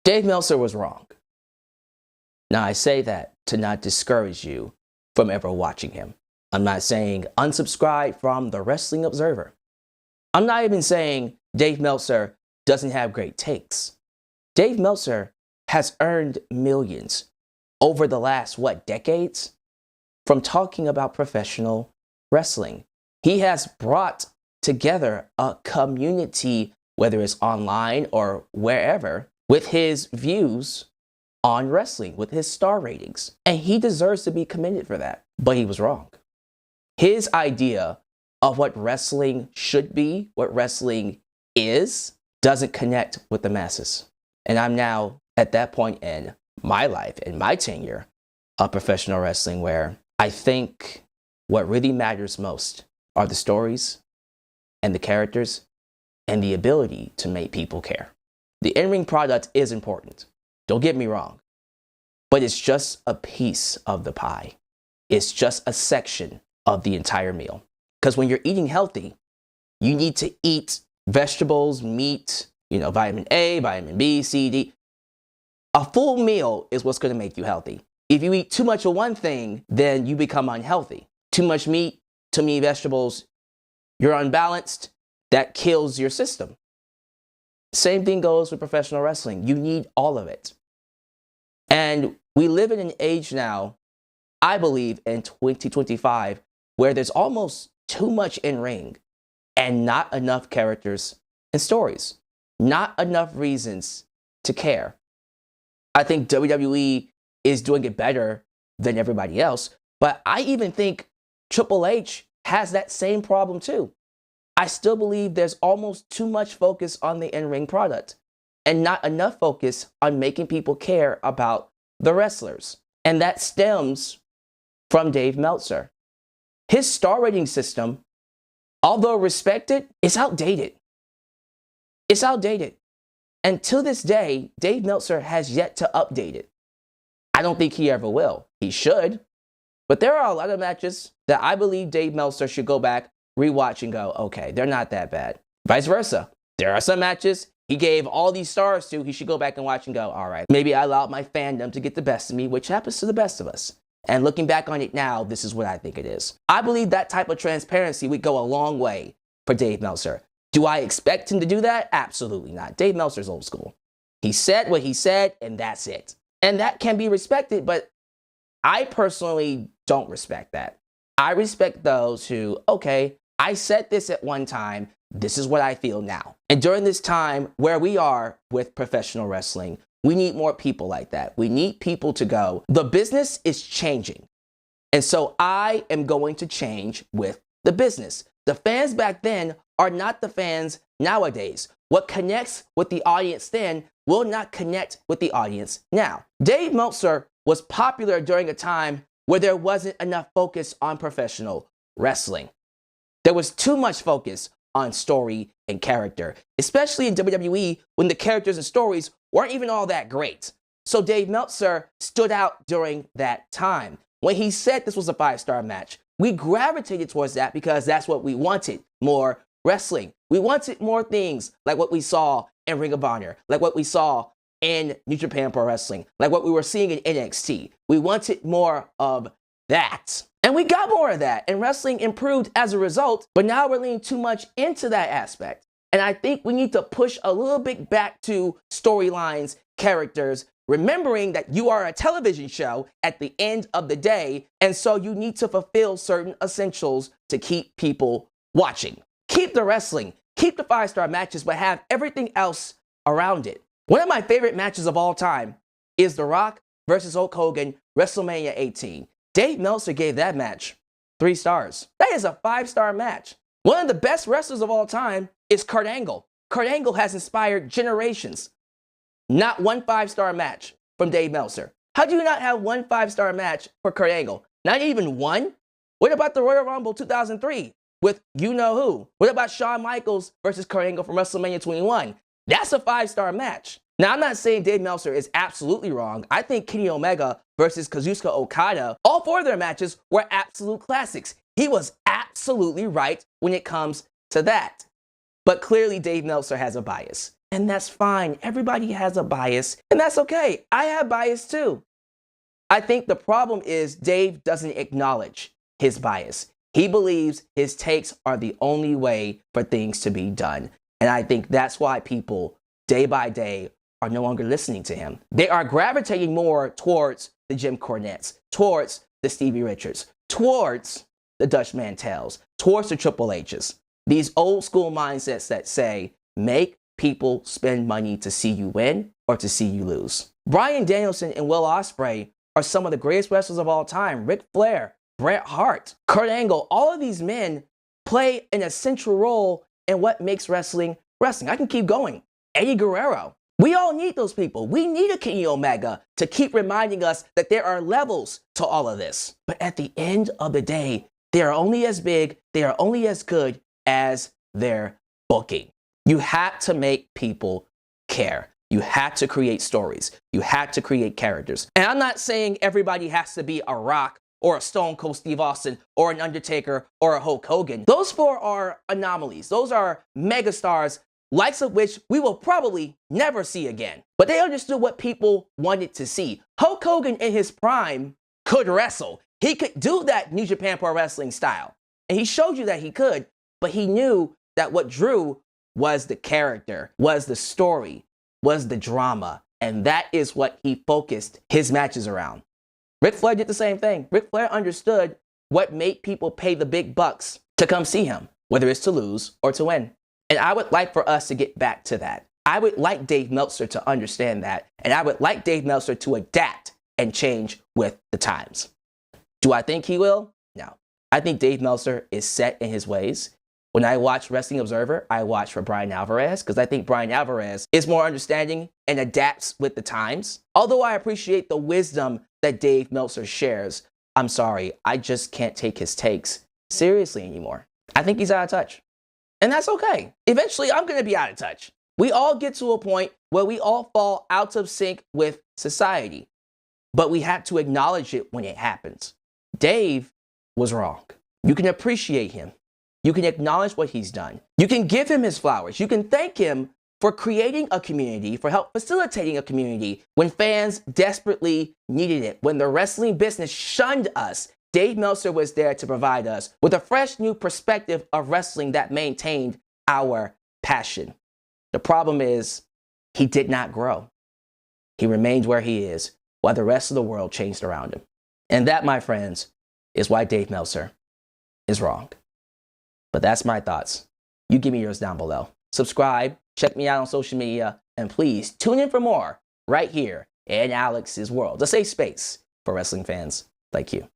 Dave Meltzer was wrong. Now, I say that to not discourage you from ever watching him. I'm not saying unsubscribe from the Wrestling Observer. I'm not even saying Dave Meltzer doesn't have great takes. Dave Meltzer has earned millions over the last, decades? From talking about professional wrestling. He has brought together a community, whether it's online or wherever, with his views on wrestling, with his star ratings. And he deserves to be commended for that. But he was wrong. His idea of what wrestling should be, what wrestling is, doesn't connect with the masses. And I'm now at that point in my life, in my tenure of professional wrestling, where I think what really matters most are the stories and the characters and the ability to make people care. The in-ring product is important. Don't get me wrong. But it's just a piece of the pie. It's just a section of the entire meal. Because when you're eating healthy, you need to eat vegetables, meat, vitamin A, vitamin B, C, D. A full meal is what's going to make you healthy. If you eat too much of one thing, then you become unhealthy. Too much meat, too many vegetables, you're unbalanced. That kills your system. Same thing goes with professional wrestling. You need all of it. And we live in an age now, I believe in 2025, where there's almost too much in ring and not enough characters and stories. Not enough reasons to care. I think WWE is doing it better than everybody else, but I even think Triple H has that same problem too. I still believe there's almost too much focus on the in-ring product and not enough focus on making people care about the wrestlers. And that stems from Dave Meltzer. His star rating system, although respected, is outdated. It's outdated. And to this day, Dave Meltzer has yet to update it. I don't think he ever will. He should. But there are a lot of matches that I believe Dave Meltzer should go back, rewatch, and go, okay, they're not that bad. Vice versa. There are some matches he gave all these stars to, he should go back and watch and go, all right, maybe I allowed my fandom to get the best of me, which happens to the best of us. And looking back on it now, this is what I think it is. I believe that type of transparency would go a long way for Dave Meltzer. Do I expect him to do that? Absolutely not. Dave Meltzer's old school. He said what he said, and that's it. And that can be respected, but I personally don't respect that. I respect those who, okay, I said this at one time, this is what I feel now. And during this time where we are with professional wrestling, we need more people like that. We need people to go, the business is changing. And so I am going to change with the business. The fans back then are not the fans nowadays. What connects with the audience then will not connect with the audience now. Dave Meltzer was popular during a time where there wasn't enough focus on professional wrestling. There was too much focus on story and character, especially in WWE when the characters and stories weren't even all that great. So Dave Meltzer stood out during that time. When he said this was a 5-star match, we gravitated towards that because that's what we wanted, more wrestling. We wanted more things like what we saw in Ring of Honor, like what we saw in New Japan Pro Wrestling, like what we were seeing in NXT. We wanted more of that. And we got more of that, and wrestling improved as a result, but now we're leaning too much into that aspect. And I think we need to push a little bit back to storylines, characters, remembering that you are a television show at the end of the day, and so you need to fulfill certain essentials to keep people watching. Keep the wrestling, keep the 5-star matches, but have everything else around it. One of my favorite matches of all time is The Rock versus Hulk Hogan, WrestleMania 18. Dave Meltzer gave that match 3 stars. That is a 5-star match. One of the best wrestlers of all time is Kurt Angle. Kurt Angle has inspired generations. Not one 5-star match from Dave Meltzer. How do you not have one 5-star match for Kurt Angle? Not even one? What about the Royal Rumble 2003 with you-know-who? What about Shawn Michaels versus Kurt Angle from WrestleMania 21? That's a 5-star match. Now, I'm not saying Dave Meltzer is absolutely wrong. I think Kenny Omega versus Kazuchika Okada, all 4 of their matches were absolute classics. He was absolutely right when it comes to that. But clearly, Dave Meltzer has a bias. And that's fine. Everybody has a bias, and that's okay. I have bias too. I think the problem is Dave doesn't acknowledge his bias. He believes his takes are the only way for things to be done. And I think that's why people, day by day, are no longer listening to him. They are gravitating more towards the Jim Cornettes, towards the Stevie Richards, towards the Dutch Mantels, towards the Triple H's. These old school mindsets that say, make people spend money to see you win or to see you lose. Bryan Danielson and Will Ospreay are some of the greatest wrestlers of all time. Ric Flair, Bret Hart, Kurt Angle, all of these men play an essential role in what makes wrestling wrestling. I can keep going. Eddie Guerrero. We all need those people. We need a Kenny Omega to keep reminding us that there are levels to all of this. But at the end of the day, they are only as big, they are only as good as their booking. You have to make people care. You had to create stories. You had to create characters. And I'm not saying everybody has to be a Rock or a Stone Cold Steve Austin or an Undertaker or a Hulk Hogan. Those four are anomalies. Those are megastars, likes of which we will probably never see again. But they understood what people wanted to see. Hulk Hogan in his prime could wrestle. He could do that New Japan Pro Wrestling style. And he showed you that he could, but he knew that what drew was the character, was the story, was the drama. And that is what he focused his matches around. Ric Flair did the same thing. Ric Flair understood what made people pay the big bucks to come see him, whether it's to lose or to win. And I would like for us to get back to that. I would like Dave Meltzer to understand that. And I would like Dave Meltzer to adapt and change with the times. Do I think he will? No. I think Dave Meltzer is set in his ways. When I watch Wrestling Observer, I watch for Bryan Alvarez because I think Bryan Alvarez is more understanding and adapts with the times. Although I appreciate the wisdom that Dave Meltzer shares, I'm sorry, I just can't take his takes seriously anymore. I think he's out of touch. And that's okay. Eventually, I'm going to be out of touch. We all get to a point where we all fall out of sync with society. But we have to acknowledge it when it happens. Dave was wrong. You can appreciate him. You can acknowledge what he's done. You can give him his flowers. You can thank him for creating a community, for help facilitating a community when fans desperately needed it. When the wrestling business shunned us, Dave Meltzer was there to provide us with a fresh new perspective of wrestling that maintained our passion. The problem is he did not grow. He remained where he is while the rest of the world changed around him. And that, my friends, is why Dave Meltzer is wrong. But that's my thoughts. You give me yours down below. Subscribe, check me out on social media, and please tune in for more right here in Alyx's world, a safe space for wrestling fans like you.